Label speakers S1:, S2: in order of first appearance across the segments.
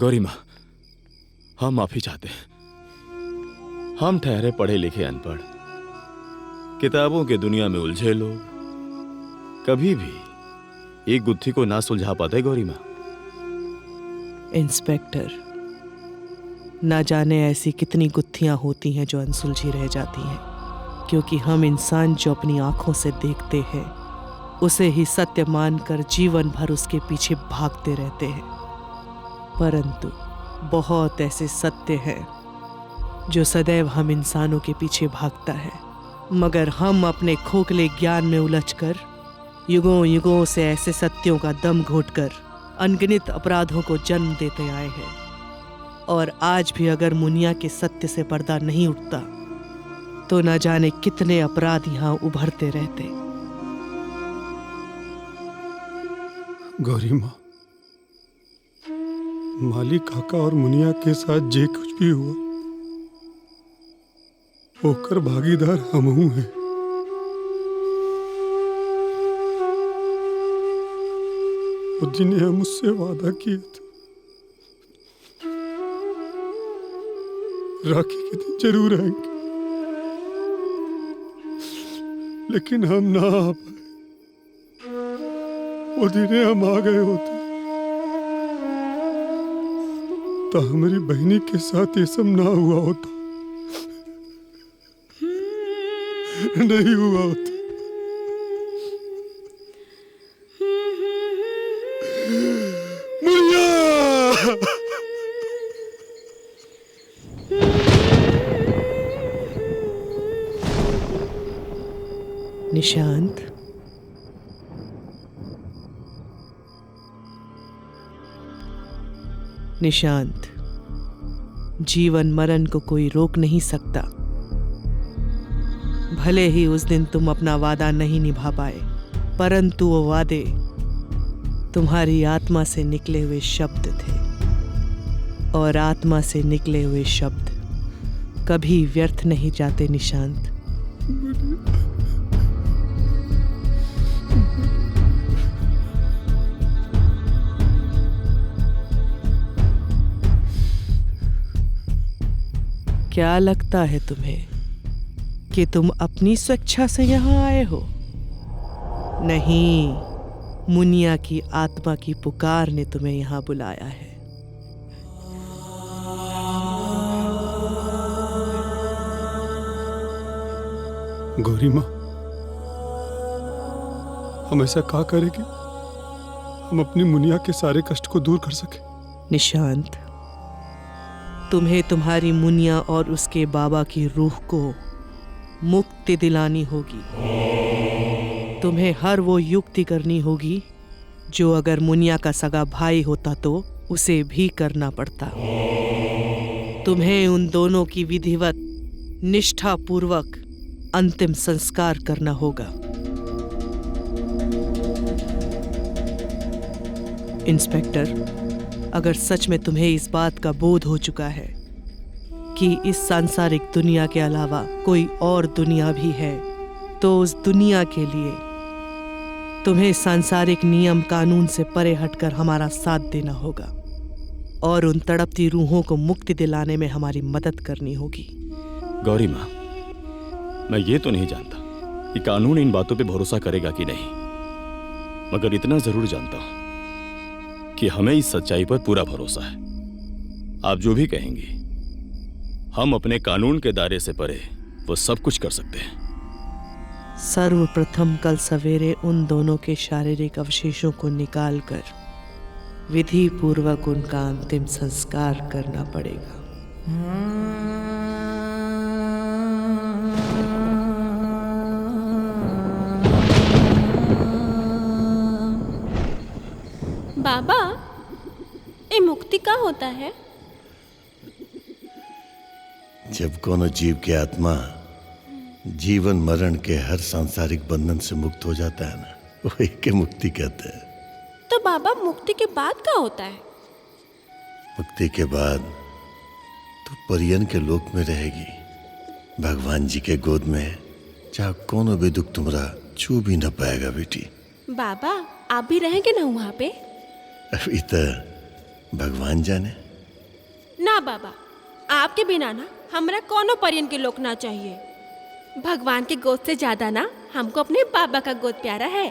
S1: गौरी माँ, हम माफी चाहते हैं। हम ठहरे पढ़े लिखे अनपढ़, किताबों के दुनिया में उलझे लोग कभी भी एक गुत्थी को ना सुलझा पाते। गौरी माँ।
S2: इंस्पेक्टर, ना जाने ऐसी कितनी गुत्थियां होती हैं जो अनसुलझी रह जाती हैं, क्योंकि हम इंसान जो अपनी आंखों से देखते हैं उसे ही सत्य मानकर जीवन भर उसके पीछे भागते रहते हैं। परंतु बहुत ऐसे सत्य हैं जो सदैव हम इंसानों के पीछे भागता है, मगर हम अपने खोखले ज्ञान में उलझकर युगों युगों से ऐसे सत्यों का दम घोटकर अनगिनत अपराधों को जन्म देते आए हैं। और आज भी अगर मुनिया के सत्य से पर्दा नहीं उठता तो न जाने कितने अपराध यहां उभरते रहते।
S3: गौरी माँ, माली काका और मुनिया के साथ जे कुछ भी हुआ होकर भागीदार हमहू हैं। उस दिन हम मुझसे वादा किए थे राखी के दिन जरूर आएंगे, लेकिन हम ना आ पाए। वो दिन हम आ गए होते तो हमारी बहनी के साथ ये सब ना हुआ होता, नहीं हुआ होता।
S2: निशांत, निशांत, जीवन मरण को कोई रोक नहीं सकता। भले ही उस दिन तुम अपना वादा नहीं निभा पाए, परंतु वो वादे तुम्हारी आत्मा से निकले हुए शब्द थे, और आत्मा से निकले हुए शब्द कभी व्यर्थ नहीं जाते। निशांत, क्या लगता है तुम्हें कि तुम अपनी स्वेच्छा से यहां आए हो? नहीं, मुनिया की आत्मा की पुकार ने तुम्हें यहां बुलाया है।
S3: गौरी माँ, हम ऐसा क्या करें कि हम अपनी मुनिया के सारे कष्ट को दूर कर सके?
S2: निशांत, तुम्हें तुम्हारी मुनिया और उसके बाबा की रूह को मुक्ति दिलानी होगी। तुम्हें हर वो युक्ति करनी होगी जो अगर मुनिया का सगा भाई होता तो उसे भी करना पड़ता। तुम्हें उन दोनों की विधिवत निष्ठा पूर्वक अंतिम संस्कार करना होगा। इंस्पेक्टर, अगर सच में तुम्हें इस बात का बोध हो चुका है कि इस सांसारिक दुनिया के अलावा कोई और दुनिया भी है, तो उस दुनिया के लिए तुम्हें सांसारिक नियम कानून से परे हटकर हमारा साथ देना होगा और उन तड़पती रूहों को मुक्ति दिलाने में हमारी मदद करनी होगी।
S1: गौरी माँ, मैं ये तो नहीं जानता कि कानून इन बातों पे भरोसा करेगा कि नहीं, मगर इतना जरूर जानता हूं कि हमें इस सच्चाई पर पूरा भरोसा है। आप जो भी कहेंगी, हम अपने कानून के दायरे से परे वो सब कुछ कर सकते हैं।
S2: सर्वप्रथम कल सवेरे उन दोनों के शारीरिक अवशेषों को निकालकर विधि पूर्वक उनका अंतिम संस्कार करना पड़ेगा।
S4: बाबा, ये मुक्ति का होता है?
S5: जब कोनो जीव की आत्मा जीवन मरण के हर सांसारिक बंधन से मुक्त हो जाता है ना, वही के मुक्ति कहते हैं।
S4: तो बाबा, मुक्ति के बाद क्या होता है?
S5: मुक्ति के बाद तो परियन के लोक में रहेगी, भगवान जी के गोद में, जहाँ कोनो भी दुख तुम्हारा छू भी न पाएगा बेटी।
S4: बाबा, आप भी रहेंगे ना वहाँ पे?
S5: अभी तो भगवान जाने।
S4: ना बाबा, आपके बिना ना हमरा कोनो परियन के लोक ना चाहिए। भगवान के गोद से ज्यादा ना हमको अपने बाबा का गोद प्यारा है।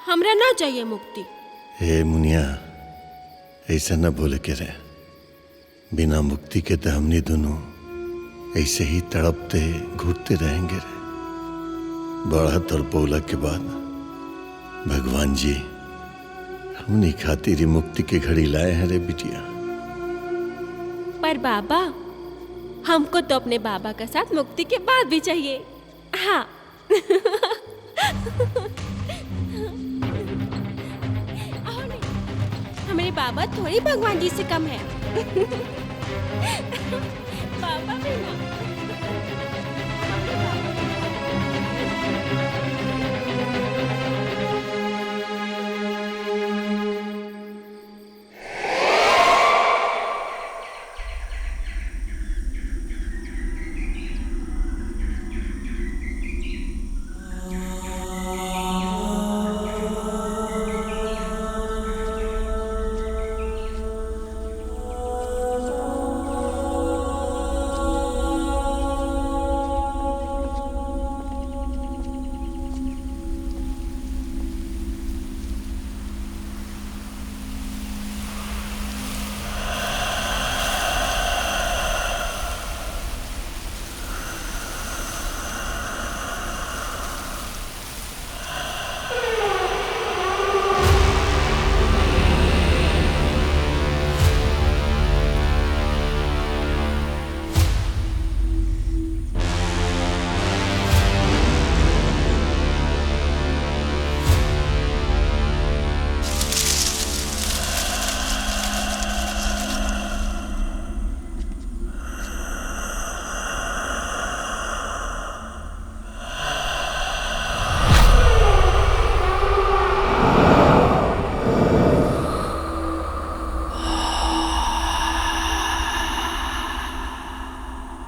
S4: हमरा ना चाहिए मुक्ति।
S5: हे मुनिया, ऐसा न बोले के रे। बिना मुक्ति के तो हमने दोनों ऐसे ही तड़पते घुटते रहेंगे रे। बड़ा तड़पौला के बाद भगवान जी हमने खातिर मुक्ति की घड़ी लाए हैं रे बिटिया।
S4: पर बाबा, हमको तो अपने बाबा का साथ मुक्ति के बाद भी चाहिए। हाँ। और नहीं, हमारे बाबा थोड़ी भगवान जी से कम है। बाबा भी ना।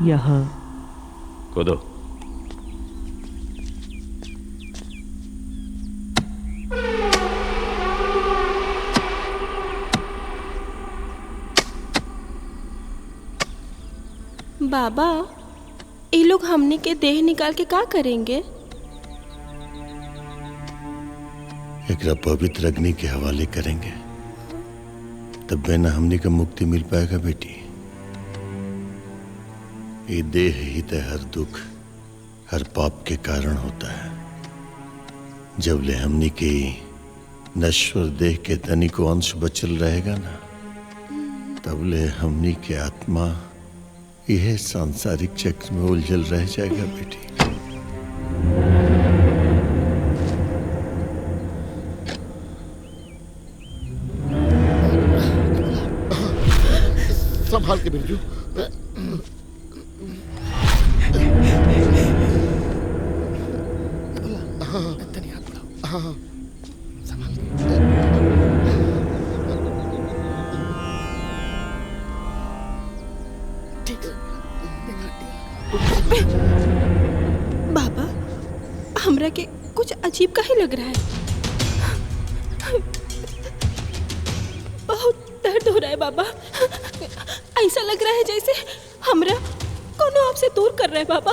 S2: यहाँ
S1: कूदो।
S4: बाबा, ये लोग हमने के देह निकाल के क्या करेंगे?
S5: एकरा पवित्र अग्नि के हवाले करेंगे, तब बिना हमने का मुक्ति मिल पाएगा बेटी। ये देह ही तो हर दुख, हर पाप के कारण होता है। जब ले हमने के नश्वर देह के तनी को अंश बचल रहेगा ना, तब ले हमने के आत्मा यह सांसारिक चक्र में उलझल रह जाएगा बेटी।
S6: संभाल के बिरजू।
S4: बाबा, हमरा के कुछ अजीब का ही लग रहा है। बहुत दर्द हो रहा है बाबा। ऐसा लग रहा है जैसे हमरा कोनो आपसे दूर कर रहा है बाबा।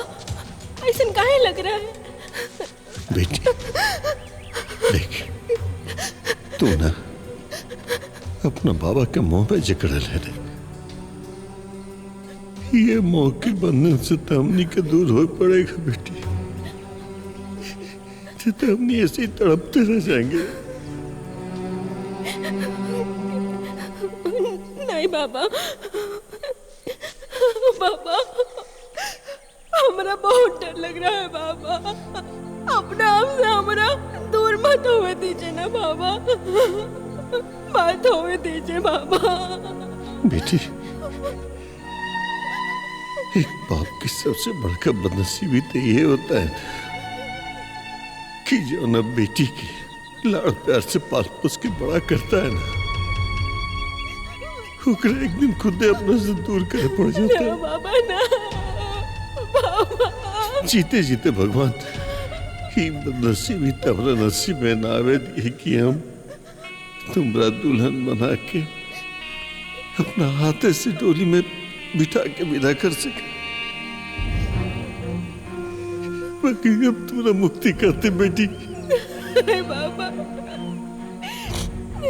S4: ऐसा काहे लग रहा है?
S5: बेटी देख, तू ना अपना बाबा के मुंह पे जकड़ ले रे। ये मोह के बंधन से तमनी के दूर हो पड़ेगा बेटी। तमनी ऐसे ही तड़पते रह जाएंगे।
S4: नहीं बाबा, बाबा हमरा बहुत डर लग रहा है बाबा। अपना आप से हमरा दूर मत होवे दीजिए ना बाबा। मत होवे दीजिए बाबा।
S5: बेटी, एक बाप की सबसे बड़का बदनसीबी तो ये होता है कि जो ना बेटी की लाड़ प्यार से पाल पोस के बड़ा करता है ना, ओकरा एक दिन खुद अपने से दूर करे पड़ जाता है।
S4: बाबा ना बाबा।
S5: जीते जीते भगवान ही बदनसीबी तमरा नसीब में ना आवे दिए कि हम तुमरा दुल्हन बना के अपना हाथे से डोली में बिठा के विदा कर सके, बाकी अब तुम्हारा मुक्ति करते बेटी।
S4: नहीं बाबा,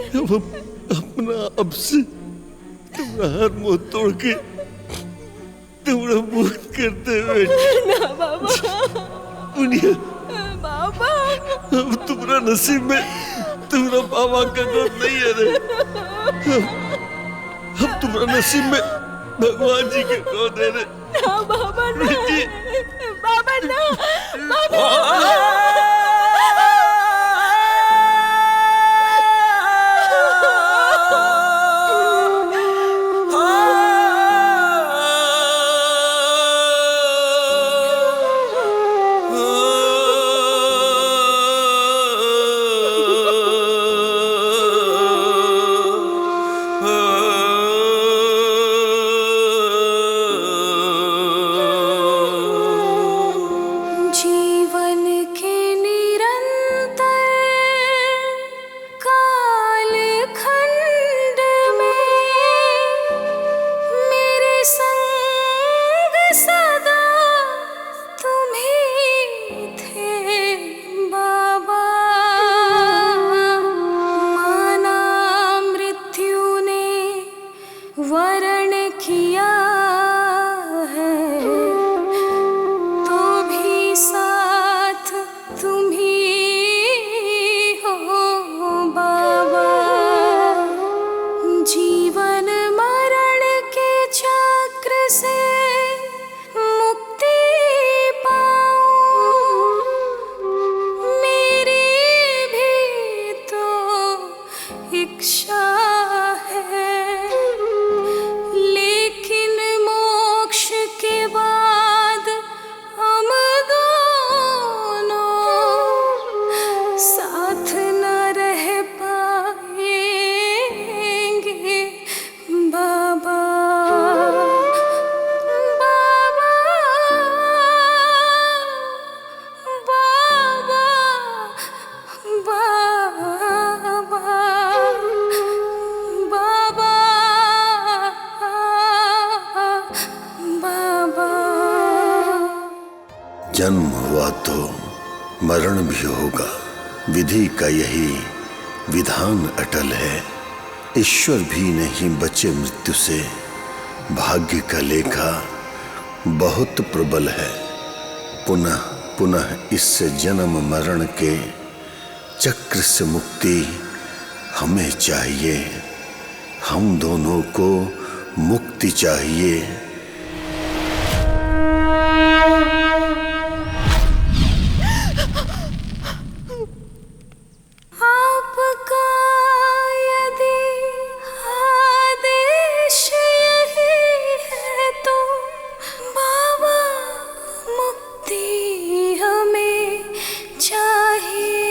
S5: अब हम अपना अब से तुम्हारा हर मुंह तोड़ के तुम्हारा मुक्त करते बेटी।
S4: ना बाबा,
S5: मुनिया,
S4: बाबा
S5: अब तुम्हारा नसीब में तुम्हारा बाबा का गोद नहीं है रे। अब तुम्हारा नसीब में भगवान जी के गोद है रे।
S4: ना बाबा, ना
S5: बेटी।
S4: बाबा, ना बाबा।
S6: जीवन के निरंतर कालखंड में मेरे संग सदा तुम्ही थे बाबा। माना मृत्यु ने वरण किया है, तो भी साथ तुम ही हो बाबा। जीवन मरण के चक्र से मुक्ति पाऊं, मेरी भी तो इच्छा है। लेकिन मोक्ष के बाद हम दोनों साथ न रह पाएंगे बाबा। बाबा, बाबा, बाबा, बाबा।
S5: जन्म हुआ तो मरण भी होगा, विधि का यही विधान अटल है। ईश्वर भी नहीं बचे मृत्यु से, भाग्य का लेखा बहुत प्रबल है। पुनः पुनः इस जन्म मरण के चक्र से मुक्ति हमें चाहिए। हम दोनों को मुक्ति चाहिए।
S6: आपका यदि आदेश यही है तो बाबा मुक्ति हमें चाहिए।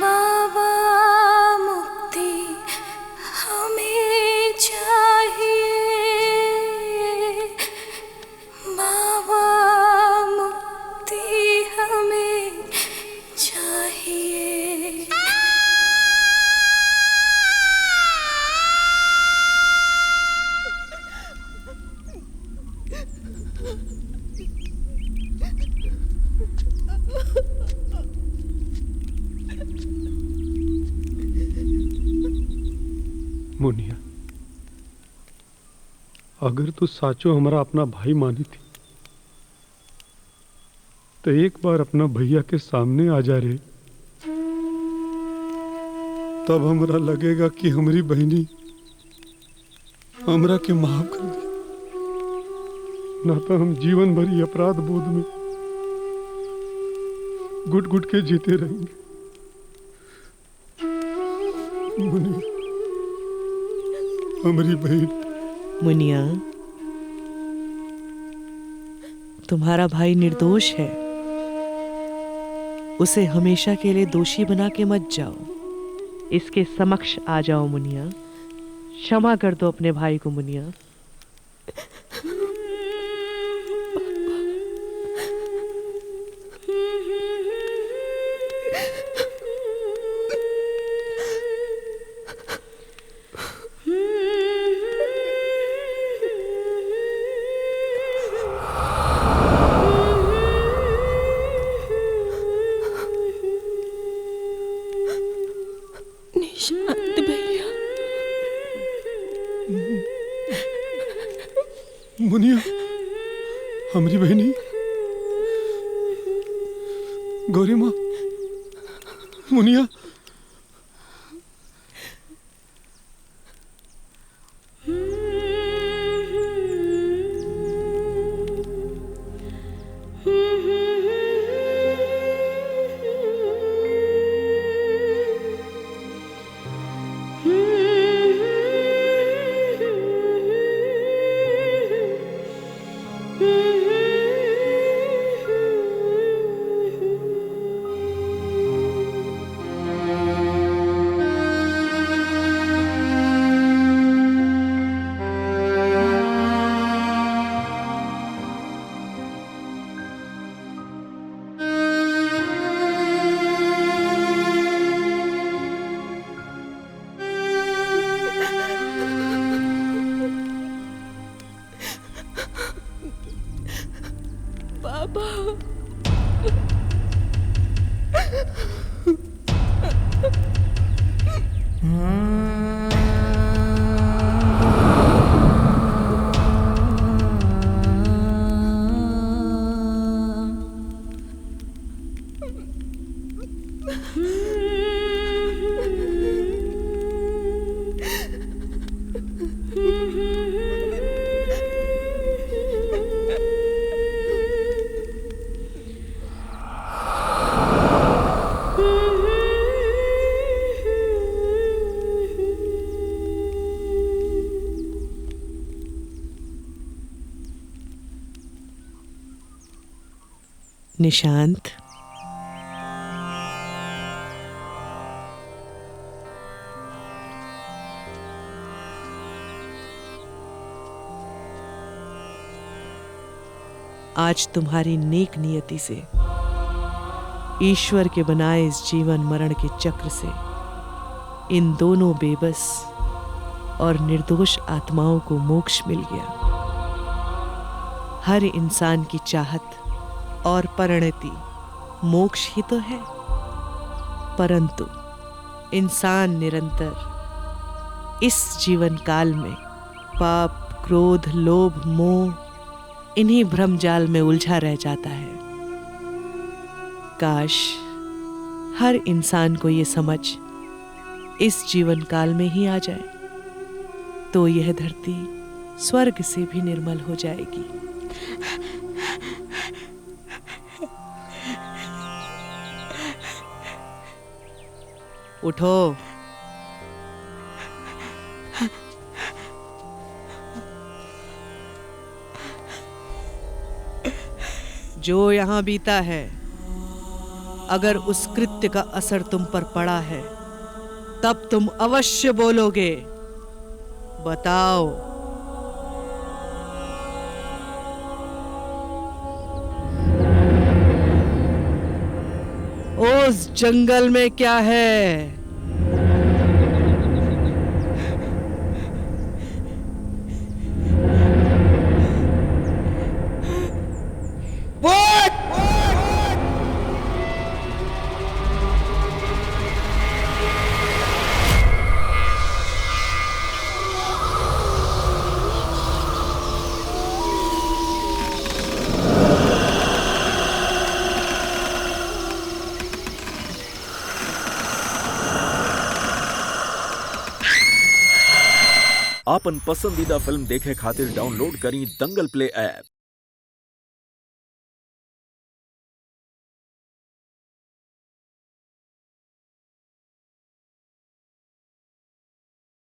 S6: बाबा मुक्ति हमें चाहिए। बाबा मुक्ति हमें चाहिए।
S3: मुनिया, अगर तू साचो हमारा अपना भाई मानी थी तो एक बार अपना भैया के सामने आ जा रे। तब हमरा लगेगा कि हमारी बहनी हमरा के माफ कर दी, ना तो हम जीवन भर ही अपराध बोध में गुट गुट के जीते रहेंगे। मुनिया, हमारी बहन।
S2: मुनिया, तुम्हारा भाई निर्दोष है, उसे हमेशा के लिए दोषी बना के मत जाओ। इसके समक्ष आ जाओ मुनिया, क्षमा कर दो अपने भाई को मुनिया।
S4: शांत भैया,
S3: मुनिया, हमारी बहनी गौरी माँ, मुनिया।
S4: बाबा,
S2: निशांत, आज तुम्हारी नेक नियति से, ईश्वर के बनाए इस जीवन मरण के चक्र से इन दोनों बेबस और निर्दोष आत्माओं को मोक्ष मिल गया। हर इंसान की चाहत और परिणति मोक्ष ही तो है, परंतु इंसान निरंतर इस जीवन काल में पाप, क्रोध, लोभ, मोह इन्हीं भ्रमजाल में उलझा रह जाता है। काश हर इंसान को ये समझ इस जीवन काल में ही आ जाए, तो यह धरती स्वर्ग से भी निर्मल हो जाएगी। उठो, जो यहां बीता है, अगर उस कृत्य का असर तुम पर पड़ा है, तब तुम अवश्य बोलोगे। बताओ। उस जंगल में क्या है?
S7: आपन पसंदीदा फिल्म देखे खातिर डाउनलोड करी दंगल प्ले ऐप।